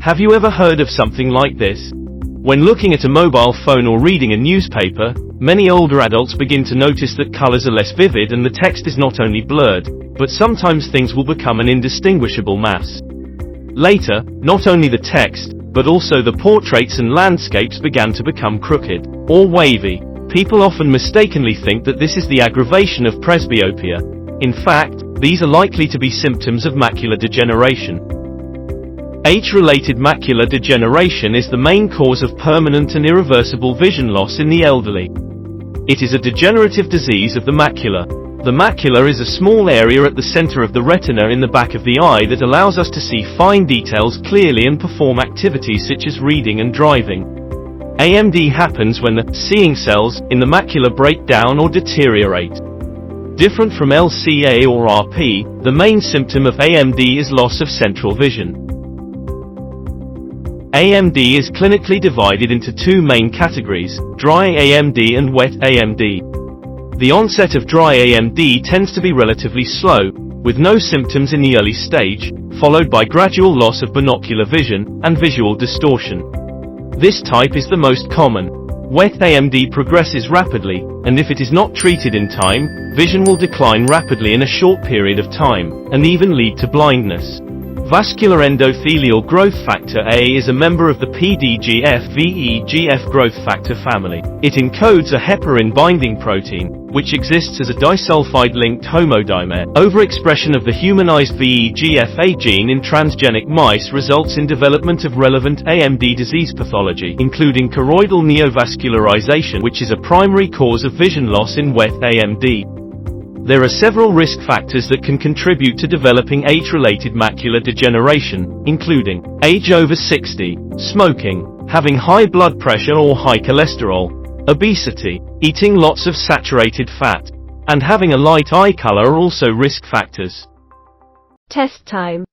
Have you ever heard of something like this? When looking at a mobile phone or reading a newspaper, many older adults begin to notice that colors are less vivid and the text is not only blurred, but sometimes things will become an indistinguishable mass. Later, not only the text, but also the portraits and landscapes began to become crooked, or wavy. People often mistakenly think that this is the aggravation of presbyopia. In fact, these are likely to be symptoms of macular degeneration. Age-related macular degeneration is the main cause of permanent and irreversible vision loss in the elderly. It is a degenerative disease of the macula. The macula is a small area at the center of the retina in the back of the eye that allows us to see fine details clearly and perform activities such as reading and driving. AMD happens when the seeing cells in the macula break down or deteriorate. Different from LCA or RP, the main symptom of AMD is loss of central vision. AMD is clinically divided into two main categories, dry AMD and wet AMD. The onset of dry AMD tends to be relatively slow, with no symptoms in the early stage, followed by gradual loss of binocular vision and visual distortion. This type is the most common. Wet AMD progresses rapidly, and if it is not treated in time, vision will decline rapidly in a short period of time, and even lead to blindness. Vascular endothelial growth factor A is a member of the PDGF VEGF growth factor family. It encodes a heparin-binding protein, which exists as a disulfide-linked homodimer. Overexpression of the humanized VEGFA gene in transgenic mice results in development of relevant AMD disease pathology, including choroidal neovascularization, which is a primary cause of vision loss in wet AMD. There are several risk factors that can contribute to developing age-related macular degeneration, including age over 60, smoking, having high blood pressure or high cholesterol, obesity, eating lots of saturated fat, and having a light eye color are also risk factors. Test time.